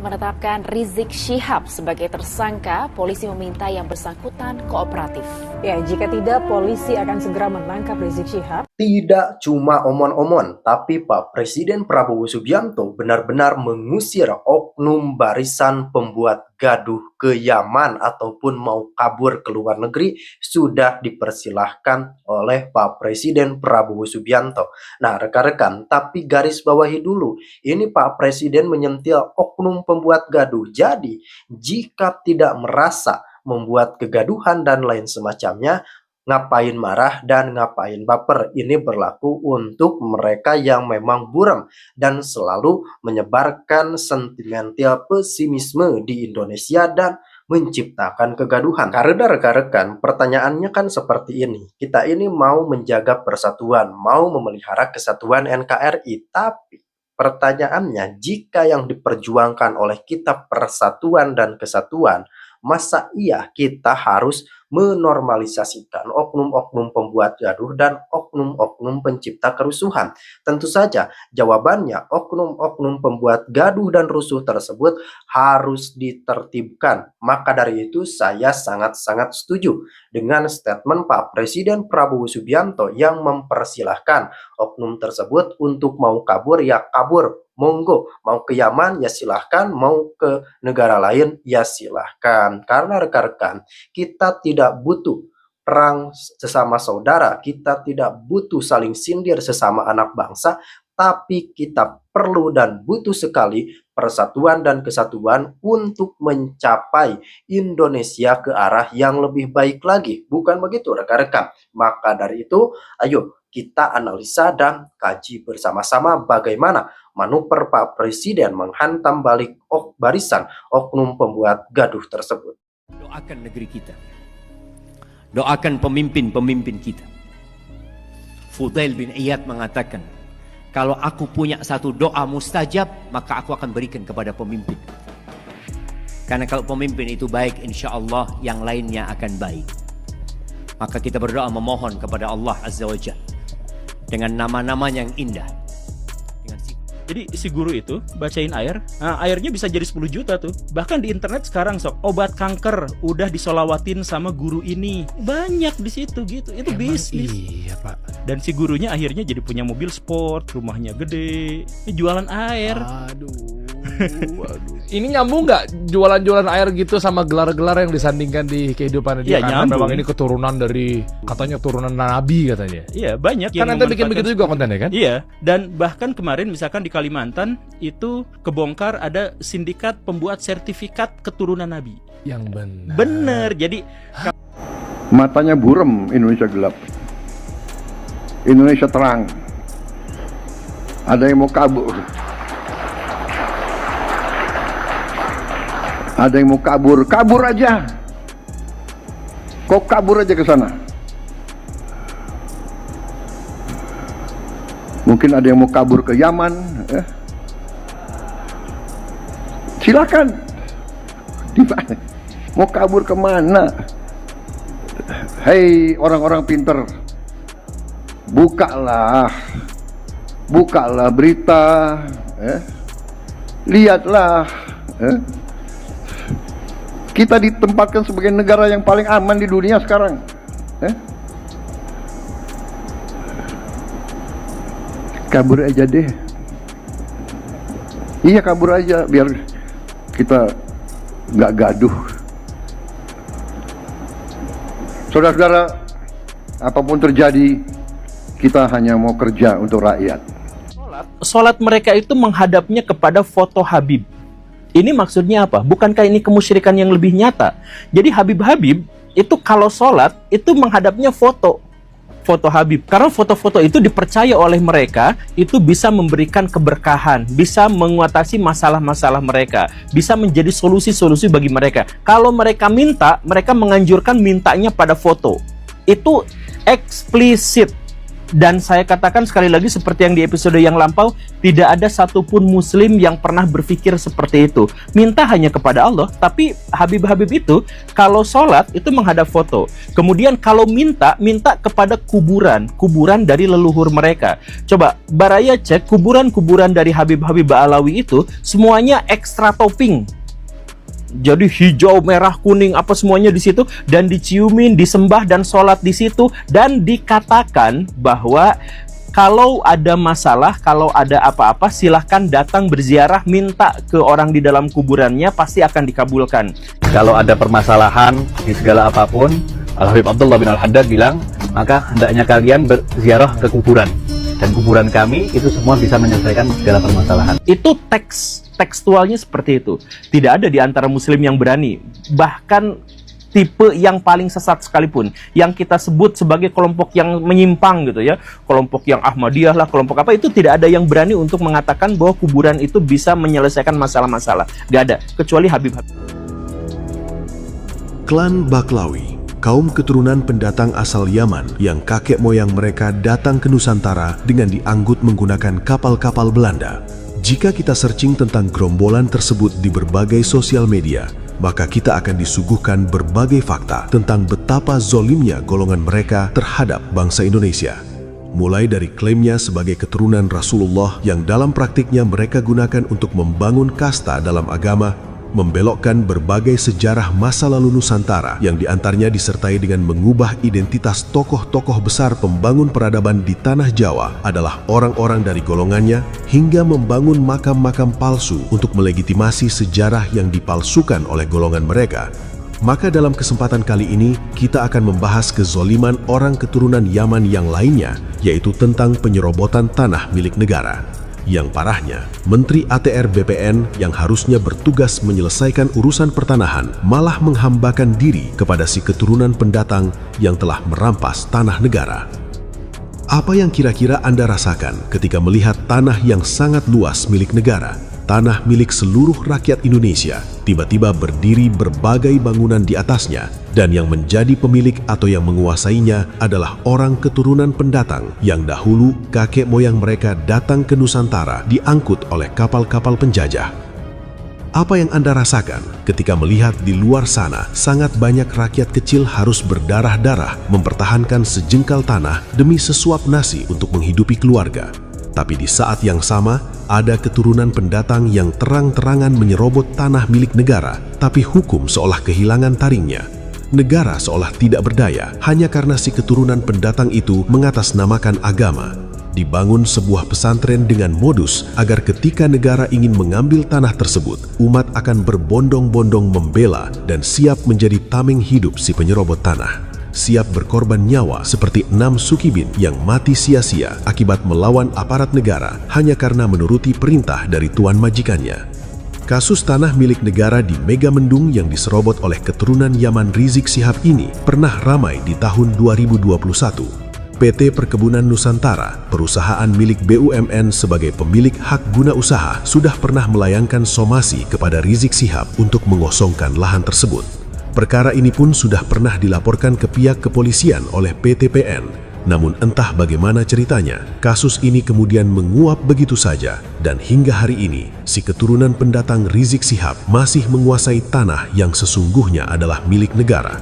menetapkan Rizik Syihab sebagai tersangka, polisi meminta yang bersangkutan kooperatif. Ya, jika tidak, polisi akan segera menangkap Rizik Syihab. Tidak cuma omon-omon, tapi Pak Presiden Prabowo Subianto benar-benar mengusir oknum barisan pembuat gaduh ke Yaman ataupun mau kabur ke luar negeri sudah dipersilahkan oleh Pak Presiden Prabowo Subianto. Nah, rekan-rekan, tapi garis bawahi dulu, ini Pak Presiden menyentil oknum pembuat gaduh. Jadi, jika tidak merasa membuat kegaduhan dan lain semacamnya, ngapain marah dan ngapain baper. Ini berlaku untuk mereka yang memang buram dan selalu menyebarkan sentimental pesimisme di Indonesia dan menciptakan kegaduhan. Karena rekan-rekan, pertanyaannya kan seperti ini. Kita ini mau menjaga persatuan, mau memelihara kesatuan NKRI, tapi pertanyaannya, jika yang diperjuangkan oleh kita persatuan dan kesatuan, masa iya kita harus menormalisasikan oknum-oknum pembuat gaduh dan oknum-oknum pencipta kerusuhan? Tentu saja jawabannya, oknum-oknum pembuat gaduh dan rusuh tersebut harus ditertibkan. Maka dari itu saya sangat-sangat setuju dengan statement Pak Presiden Prabowo Subianto yang mempersilahkan oknum tersebut untuk mau kabur ya kabur. Monggo, mau ke Yaman ya silahkan, mau ke negara lain ya silahkan. Karena rekan-rekan, kita tidak butuh perang sesama saudara, kita tidak butuh saling sindir sesama anak bangsa, tapi kita perlu dan butuh sekali persatuan dan kesatuan untuk mencapai Indonesia ke arah yang lebih baik lagi. Bukan begitu rekan-rekan? Maka dari itu, ayo kita analisa dan kaji bersama-sama bagaimana manuver Pak Presiden menghantam balik barisan oknum pembuat gaduh tersebut. Doakan negeri kita. Doakan pemimpin-pemimpin kita. Fudail bin Iyad mengatakan, kalau aku punya satu doa mustajab, maka aku akan berikan kepada pemimpin. Karena kalau pemimpin itu baik, insya Allah yang lainnya akan baik. Maka kita berdoa memohon kepada Allah Azza wa Jalla dengan nama-namanya yang indah. Jadi si guru itu bacain air, nah, airnya bisa jadi 10 juta tuh. Bahkan di internet sekarang sok obat kanker udah disolawatin sama guru ini. Banyak di situ gitu. Itu emang bisnis. Iya, Pak. Dan si gurunya akhirnya jadi punya mobil sport, rumahnya gede, jualan air. Aduh. Ini nyambung nggak jualan-jualan air gitu sama gelar-gelar yang disandingkan di kehidupan dia? Iya, karena memang ini keturunan dari katanya turunan Nabi katanya. Iya, banyak kan ente bikin begitu juga kontennya kan? Iya, dan bahkan kemarin misalkan di Kalimantan itu kebongkar ada sindikat pembuat sertifikat keturunan Nabi. Yang benar. Bener. Jadi matanya buram, Indonesia gelap. Indonesia terang. Ada yang mau kabur. Ada yang mau kabur, kabur aja. Kok kabur aja ke sana? Mungkin ada yang mau kabur ke Yaman, silakan. Mau kabur kemana? Hei orang-orang pinter, bukalah berita, lihatlah. Kita ditempatkan sebagai negara yang paling aman di dunia sekarang. Kabur aja deh. Iya, kabur aja biar kita nggak gaduh. Saudara-saudara, apapun terjadi, kita hanya mau kerja untuk rakyat. Sholat mereka itu menghadapnya kepada foto Habib. Ini maksudnya apa? Bukankah ini kemusyrikan yang lebih nyata? Jadi Habib-Habib itu kalau sholat itu menghadapnya foto Habib. Karena foto-foto itu dipercaya oleh mereka itu bisa memberikan keberkahan, bisa mengatasi masalah-masalah mereka, bisa menjadi solusi-solusi bagi mereka. Kalau mereka minta, mereka menganjurkan mintanya pada foto. Itu eksplisit. Dan saya katakan sekali lagi seperti yang di episode yang lampau, tidak ada satupun muslim yang pernah berpikir seperti itu. Minta hanya kepada Allah, tapi Habib-Habib itu kalau sholat itu menghadap foto. Kemudian kalau minta kepada kuburan dari leluhur mereka. Coba Baraya cek kuburan dari Habib-Habib Ba'alawi itu semuanya ekstra topping. Jadi hijau, merah, kuning, apa semuanya di situ, dan diciumin, disembah dan sholat di situ, dan dikatakan bahwa kalau ada masalah, kalau ada apa-apa, silahkan datang berziarah, minta ke orang di dalam kuburannya, pasti akan dikabulkan. Kalau ada permasalahan di segala apapun, Al-Habib Abdullah bin Al-Haddad bilang, maka hendaknya kalian berziarah ke kuburan, dan kuburan kami itu semua bisa menyelesaikan segala permasalahan. Itu tekstualnya seperti itu. Tidak ada di antara muslim yang berani, bahkan tipe yang paling sesat sekalipun, yang kita sebut sebagai kelompok yang menyimpang gitu ya, kelompok yang Ahmadiyah lah, kelompok apa, itu tidak ada yang berani untuk mengatakan bahwa kuburan itu bisa menyelesaikan masalah-masalah. Gak ada, kecuali Habib-Habib. Klan Baklawi, kaum keturunan pendatang asal Yaman yang kakek moyang mereka datang ke Nusantara dengan diangkut menggunakan kapal-kapal Belanda. Jika kita searching tentang gerombolan tersebut di berbagai sosial media, maka kita akan disuguhkan berbagai fakta tentang betapa zolimnya golongan mereka terhadap bangsa Indonesia. Mulai dari klaimnya sebagai keturunan Rasulullah yang dalam praktiknya mereka gunakan untuk membangun kasta dalam agama, membelokkan berbagai sejarah masa lalu Nusantara yang diantaranya disertai dengan mengubah identitas tokoh-tokoh besar pembangun peradaban di tanah Jawa adalah orang-orang dari golongannya, hingga membangun makam-makam palsu untuk melegitimasi sejarah yang dipalsukan oleh golongan mereka. Maka dalam kesempatan kali ini kita akan membahas kezoliman orang keturunan Yaman yang lainnya, yaitu tentang penyerobotan tanah milik negara. Yang parahnya, Menteri ATR BPN yang harusnya bertugas menyelesaikan urusan pertanahan malah menghambakan diri kepada si keturunan pendatang yang telah merampas tanah negara. Apa yang kira-kira Anda rasakan ketika melihat tanah yang sangat luas milik negara, tanah milik seluruh rakyat Indonesia, tiba-tiba berdiri berbagai bangunan di atasnya, dan yang menjadi pemilik atau yang menguasainya adalah orang keturunan pendatang yang dahulu kakek moyang mereka datang ke Nusantara diangkut oleh kapal-kapal penjajah. Apa yang Anda rasakan ketika melihat di luar sana sangat banyak rakyat kecil harus berdarah-darah mempertahankan sejengkal tanah demi sesuap nasi untuk menghidupi keluarga? Tapi di saat yang sama, ada keturunan pendatang yang terang-terangan menyerobot tanah milik negara, tapi hukum seolah kehilangan taringnya. Negara seolah tidak berdaya hanya karena si keturunan pendatang itu mengatasnamakan agama. Dibangun sebuah pesantren dengan modus agar ketika negara ingin mengambil tanah tersebut, umat akan berbondong-bondong membela dan siap menjadi tameng hidup si penyerobot tanah. Siap berkorban nyawa seperti 6 Sukibin yang mati sia-sia akibat melawan aparat negara hanya karena menuruti perintah dari tuan majikannya. Kasus tanah milik negara di Megamendung yang diserobot oleh keturunan Yaman Rizik Syihab ini pernah ramai di tahun 2021. PT Perkebunan Nusantara, perusahaan milik BUMN sebagai pemilik hak guna usaha, sudah pernah melayangkan somasi kepada Rizik Syihab untuk mengosongkan lahan tersebut. Perkara ini pun sudah pernah dilaporkan ke pihak kepolisian oleh PTPN. Namun entah bagaimana ceritanya, kasus ini kemudian menguap begitu saja, dan hingga hari ini, si keturunan pendatang Rizik Syihab masih menguasai tanah yang sesungguhnya adalah milik negara.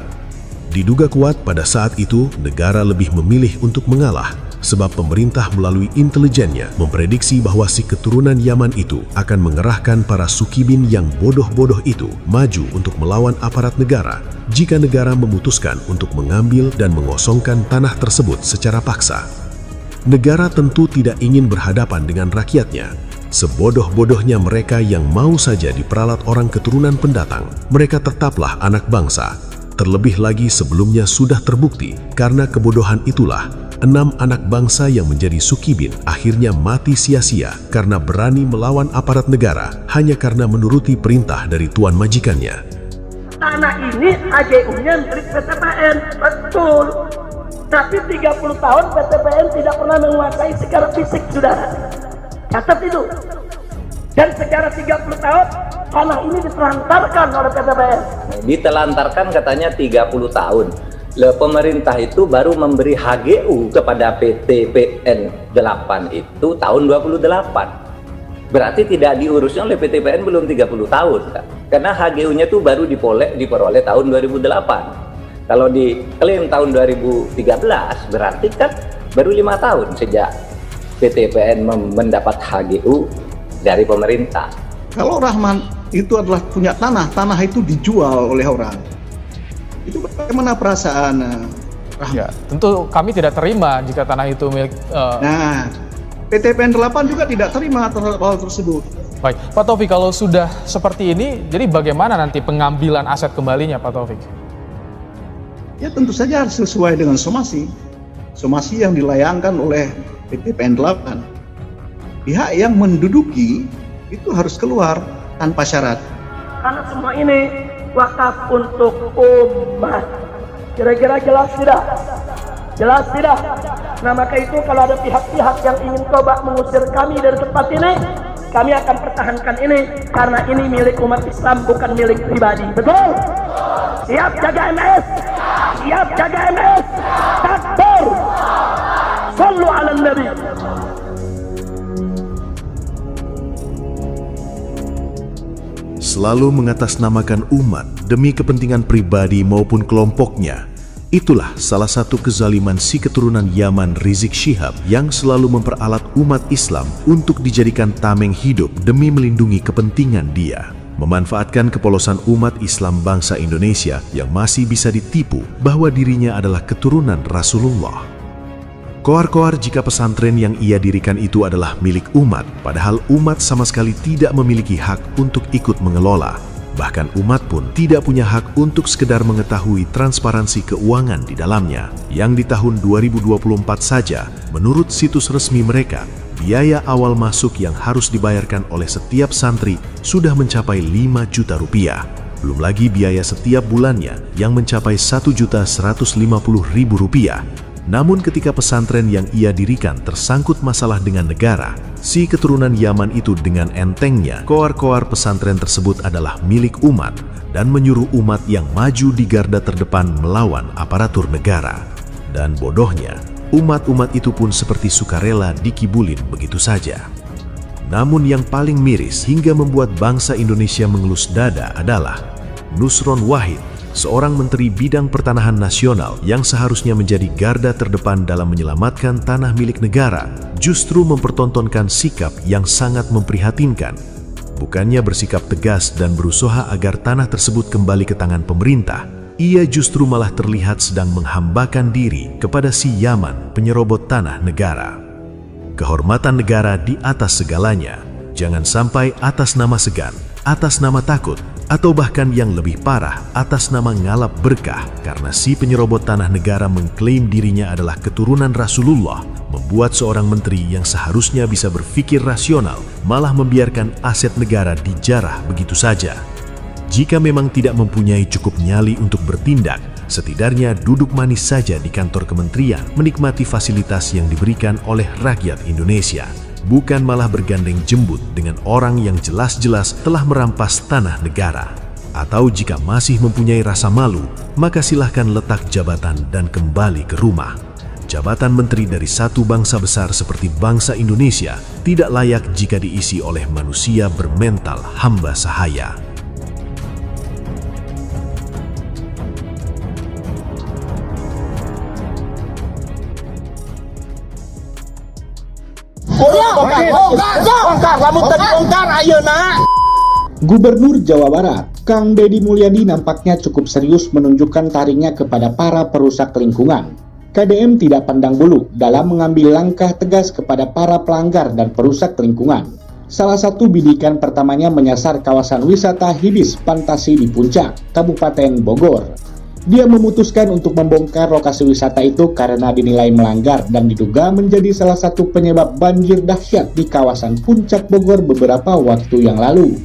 Diduga kuat pada saat itu, negara lebih memilih untuk mengalah, sebab pemerintah melalui intelijennya memprediksi bahwa si keturunan Yaman itu akan mengerahkan para Sukibin yang bodoh-bodoh itu maju untuk melawan aparat negara jika negara memutuskan untuk mengambil dan mengosongkan tanah tersebut secara paksa. Negara tentu tidak ingin berhadapan dengan rakyatnya. Sebodoh-bodohnya mereka yang mau saja diperalat orang keturunan pendatang, mereka tetaplah anak bangsa. Terlebih lagi sebelumnya sudah terbukti karena kebodohan itulah 6 anak bangsa yang menjadi Sukibin akhirnya mati sia-sia karena berani melawan aparat negara hanya karena menuruti perintah dari tuan majikannya. Tanah ini AJU-nya milik PTPN, betul. Tapi 30 tahun PTPN tidak pernah menguasai secara fisik, saudara. Catat itu. Dan secara 30 tahun tanah ini ditelantarkan oleh PTPN. Ditelantarkan katanya 30 tahun. Pemerintah itu baru memberi HGU kepada PT PN 8 itu tahun 28. Berarti tidak diurusnya oleh PT PN belum 30 tahun kan? Karena HGU-nya itu baru diperoleh tahun 2008. Kalau diklaim tahun 2013 berarti kan baru 5 tahun sejak PT PN mendapat HGU dari pemerintah. Kalau Rahman itu adalah punya tanah itu dijual oleh orang. Itu bagaimana perasaan Rahman? Ya, tentu kami tidak terima jika tanah itu milik... Nah, PT PN 8 juga tidak terima terhadap hal tersebut. Baik, Pak Taufik, kalau sudah seperti ini, jadi bagaimana nanti pengambilan aset kembalinya, Pak Taufik? Ya tentu saja harus sesuai dengan somasi yang dilayangkan oleh PT PN 8. Pihak yang menduduki itu harus keluar tanpa syarat. Karena semua ini wakaf untuk umat. Kira-kira jelas tidak? Jelas tidak? Nah maka itu kalau ada pihak-pihak yang ingin coba mengusir kami dari tempat ini, kami akan pertahankan ini karena ini milik umat Islam, bukan milik pribadi. Betul? Siap jaga MS? Siap jaga MS? Takbir! Sallu ala Nabi. Selalu mengatasnamakan umat demi kepentingan pribadi maupun kelompoknya. Itulah salah satu kezaliman si keturunan Yaman Rizik Syihab yang selalu memperalat umat Islam untuk dijadikan tameng hidup demi melindungi kepentingan dia. Memanfaatkan kepolosan umat Islam bangsa Indonesia yang masih bisa ditipu bahwa dirinya adalah keturunan Rasulullah. Koar-koar jika pesantren yang ia dirikan itu adalah milik umat, padahal umat sama sekali tidak memiliki hak untuk ikut mengelola. Bahkan umat pun tidak punya hak untuk sekedar mengetahui transparansi keuangan di dalamnya. Yang di tahun 2024 saja, menurut situs resmi mereka, biaya awal masuk yang harus dibayarkan oleh setiap santri sudah mencapai 5 juta rupiah. Belum lagi biaya setiap bulannya yang mencapai 1.150.000 rupiah. Namun ketika pesantren yang ia dirikan tersangkut masalah dengan negara, si keturunan Yaman itu dengan entengnya koar-koar pesantren tersebut adalah milik umat dan menyuruh umat yang maju di garda terdepan melawan aparatur negara. Dan bodohnya, umat-umat itu pun seperti sukarela dikibulin begitu saja. Namun yang paling miris hingga membuat bangsa Indonesia mengelus dada adalah Nusron Wahid, seorang menteri bidang pertanahan nasional yang seharusnya menjadi garda terdepan dalam menyelamatkan tanah milik negara, justru mempertontonkan sikap yang sangat memprihatinkan. Bukannya bersikap tegas dan berusaha agar tanah tersebut kembali ke tangan pemerintah, ia justru malah terlihat sedang menghambakan diri kepada si Yaman, penyerobot tanah negara. Kehormatan negara di atas segalanya, jangan sampai atas nama segan, atas nama takut, atau bahkan yang lebih parah, atas nama ngalap berkah karena si penyerobot tanah negara mengklaim dirinya adalah keturunan Rasulullah, membuat seorang menteri yang seharusnya bisa berpikir rasional malah membiarkan aset negara dijarah begitu saja. Jika memang tidak mempunyai cukup nyali untuk bertindak, setidaknya duduk manis saja di kantor kementerian menikmati fasilitas yang diberikan oleh rakyat Indonesia. Bukan malah bergandeng jembut dengan orang yang jelas-jelas telah merampas tanah negara. Atau jika masih mempunyai rasa malu, maka silahkan letak jabatan dan kembali ke rumah. Jabatan menteri dari satu bangsa besar seperti bangsa Indonesia tidak layak jika diisi oleh manusia bermental hamba sahaya. Gubernur Jawa Barat, Kang Deddy Mulyadi nampaknya cukup serius menunjukkan taringnya kepada para perusak lingkungan. KDM tidak pandang bulu dalam mengambil langkah tegas kepada para pelanggar dan perusak lingkungan. Salah satu bidikan pertamanya menyasar kawasan wisata Hibis Fantasi di Puncak, Kabupaten Bogor. Dia memutuskan untuk membongkar lokasi wisata itu karena dinilai melanggar dan diduga menjadi salah satu penyebab banjir dahsyat di kawasan Puncak Bogor beberapa waktu yang lalu.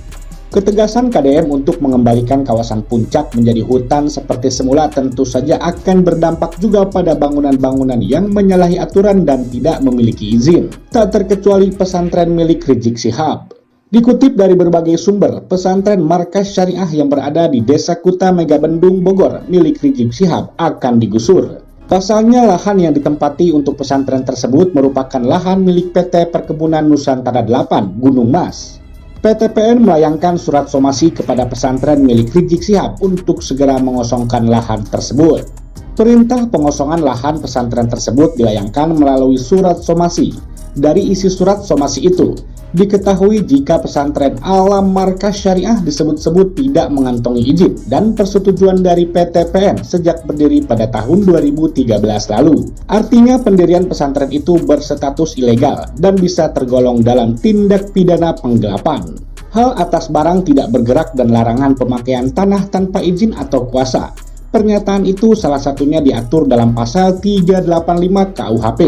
Ketegasan KDM untuk mengembalikan kawasan Puncak menjadi hutan seperti semula tentu saja akan berdampak juga pada bangunan-bangunan yang menyalahi aturan dan tidak memiliki izin, tak terkecuali pesantren milik Rizik Syihab. Dikutip dari berbagai sumber, pesantren Markas Syariah yang berada di Desa Kuta Megabendung, Bogor, milik Rizik Syihab akan digusur. Pasalnya, lahan yang ditempati untuk pesantren tersebut merupakan lahan milik PT Perkebunan Nusantara 8, Gunung Mas. PTPN melayangkan surat somasi kepada pesantren milik Rizik Syihab untuk segera mengosongkan lahan tersebut. Perintah pengosongan lahan pesantren tersebut dilayangkan melalui surat somasi. Dari isi surat somasi itu, diketahui jika pesantren Alam Markas Syariah disebut-sebut tidak mengantongi izin dan persetujuan dari PTPN sejak berdiri pada tahun 2013 lalu. Artinya pendirian pesantren itu berstatus ilegal dan bisa tergolong dalam tindak pidana penggelapan. Hal atas barang tidak bergerak dan larangan pemakaian tanah tanpa izin atau kuasa. Pernyataan itu salah satunya diatur dalam pasal 385 KUHP.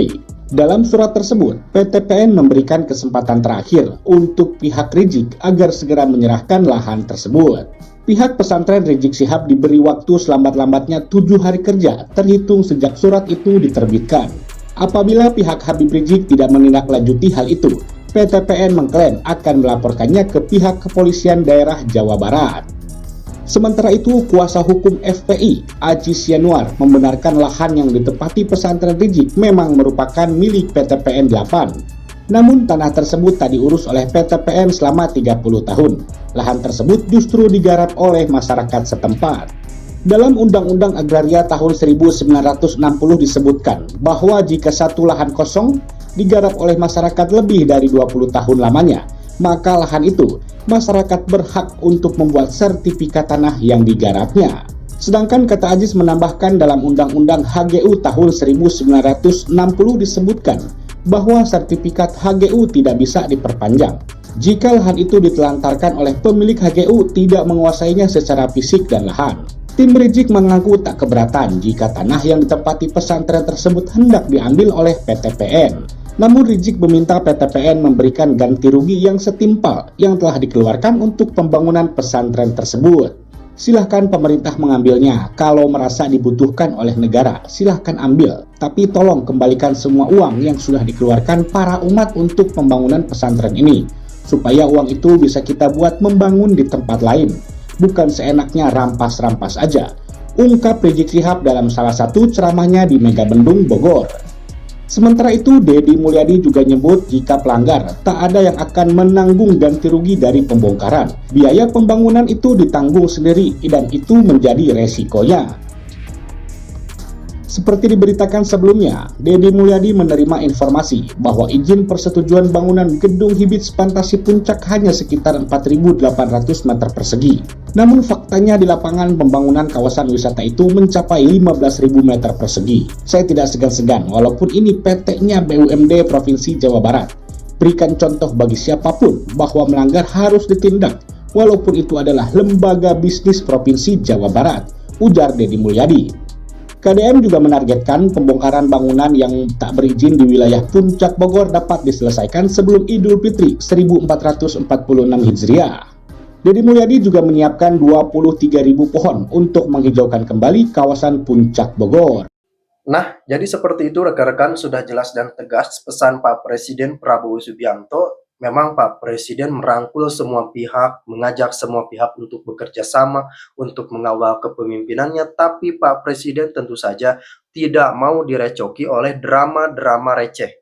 Dalam surat tersebut, PTPN memberikan kesempatan terakhir untuk pihak Rizik agar segera menyerahkan lahan tersebut. Pihak pesantren Rizik Syihab diberi waktu selambat-lambatnya 7 hari kerja terhitung sejak surat itu diterbitkan. Apabila pihak Habib Rizik tidak menindaklanjuti hal itu, PTPN mengklaim akan melaporkannya ke pihak kepolisian daerah Jawa Barat. Sementara itu, kuasa hukum FPI, Aji Sianuar, membenarkan lahan yang ditempati pesantren Rizik memang merupakan milik PTPN 8. Namun, tanah tersebut tak diurus oleh PTPN selama 30 tahun. Lahan tersebut justru digarap oleh masyarakat setempat. Dalam Undang-Undang Agraria tahun 1960 disebutkan bahwa jika satu lahan kosong digarap oleh masyarakat lebih dari 20 tahun lamanya, maka lahan itu masyarakat berhak untuk membuat sertifikat tanah yang digarapnya. Sedangkan kata Aziz menambahkan dalam Undang-Undang HGU tahun 1960 disebutkan bahwa sertifikat HGU tidak bisa diperpanjang jika lahan itu ditelantarkan oleh pemilik HGU tidak menguasainya secara fisik dan lahan. Tim Rizik mengaku tak keberatan jika tanah yang ditempati pesantren tersebut hendak diambil oleh PTPN. Namun Rizik meminta PTPN memberikan ganti rugi yang setimpal yang telah dikeluarkan untuk pembangunan pesantren tersebut. Silahkan pemerintah mengambilnya, kalau merasa dibutuhkan oleh negara, silahkan ambil. Tapi tolong kembalikan semua uang yang sudah dikeluarkan para umat untuk pembangunan pesantren ini, supaya uang itu bisa kita buat membangun di tempat lain, bukan seenaknya rampas-rampas aja, ungkap Rizik Syihab dalam salah satu ceramahnya di Megabendung, Bogor. Sementara itu, Deddy Mulyadi juga nyebut jika pelanggar tak ada yang akan menanggung ganti rugi dari pembongkaran. Biaya pembangunan itu ditanggung sendiri dan itu menjadi resikonya. Seperti diberitakan sebelumnya, Deddy Mulyadi menerima informasi bahwa izin persetujuan bangunan gedung Hibits Fantasi Puncak hanya sekitar 4.800 meter persegi. Namun faktanya di lapangan pembangunan kawasan wisata itu mencapai 15.000 meter persegi. Saya tidak segan-segan, walaupun ini PT-nya BUMD Provinsi Jawa Barat. Berikan contoh bagi siapapun bahwa melanggar harus ditindak, walaupun itu adalah lembaga bisnis Provinsi Jawa Barat, ujar Deddy Mulyadi. KDM juga menargetkan pembongkaran bangunan yang tak berizin di wilayah Puncak Bogor dapat diselesaikan sebelum Idul Fitri 1446 Hijriah. Deddy Mulyadi juga menyiapkan 23.000 pohon untuk menghijaukan kembali kawasan Puncak Bogor. Nah, jadi seperti itu rekan-rekan, sudah jelas dan tegas pesan Pak Presiden Prabowo Subianto. Memang Pak Presiden merangkul semua pihak, mengajak semua pihak untuk bekerja sama untuk mengawal kepemimpinannya, tapi Pak Presiden tentu saja tidak mau direcoki oleh drama-drama receh.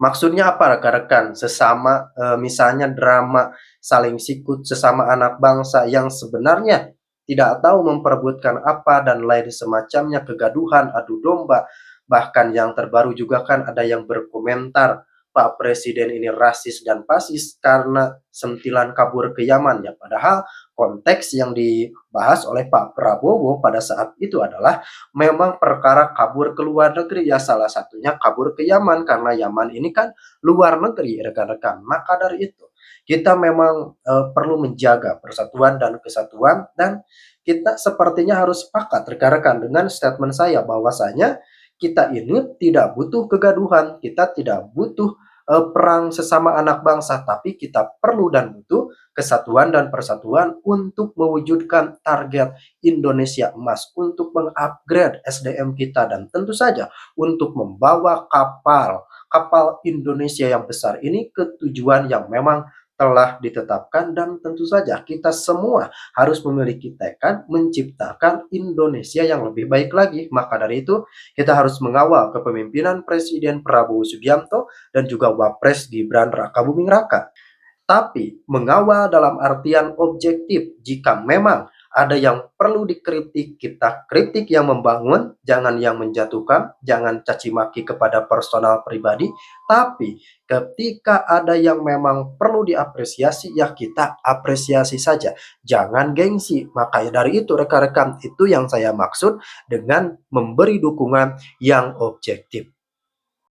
Maksudnya apa rekan-rekan? Sesama misalnya drama saling sikut sesama anak bangsa yang sebenarnya tidak tahu memperebutkan apa dan lain semacamnya, kegaduhan, adu domba. Bahkan yang terbaru juga kan ada yang berkomentar Pak Presiden ini rasis dan fasis karena sentilan kabur ke Yaman. Ya, padahal konteks yang dibahas oleh Pak Prabowo pada saat itu adalah memang perkara kabur ke luar negeri. Ya, salah satunya kabur ke Yaman karena Yaman ini kan luar negeri rekan-rekan. Maka dari itu kita memang perlu menjaga persatuan dan kesatuan, dan kita sepertinya harus sepakat rekan-rekan dengan statement saya bahwasanya kita ini tidak butuh kegaduhan, kita tidak butuh perang sesama anak bangsa, tapi kita perlu dan butuh kesatuan dan persatuan untuk mewujudkan target Indonesia Emas, untuk mengupgrade SDM kita, dan tentu saja untuk membawa kapal Indonesia yang besar ini ke tujuan yang memang telah ditetapkan, dan tentu saja kita semua harus memiliki tekad menciptakan Indonesia yang lebih baik lagi. Maka dari itu kita harus mengawal kepemimpinan Presiden Prabowo Subianto dan juga Wapres Gibran Rakabuming Raka. Tapi mengawal dalam artian objektif. Jika memang ada yang perlu dikritik, kita kritik yang membangun, jangan yang menjatuhkan, jangan caci maki kepada personal pribadi. Tapi ketika ada yang memang perlu diapresiasi, ya kita apresiasi saja, jangan gengsi. Makanya dari itu rekan-rekan, itu yang saya maksud dengan memberi dukungan yang objektif.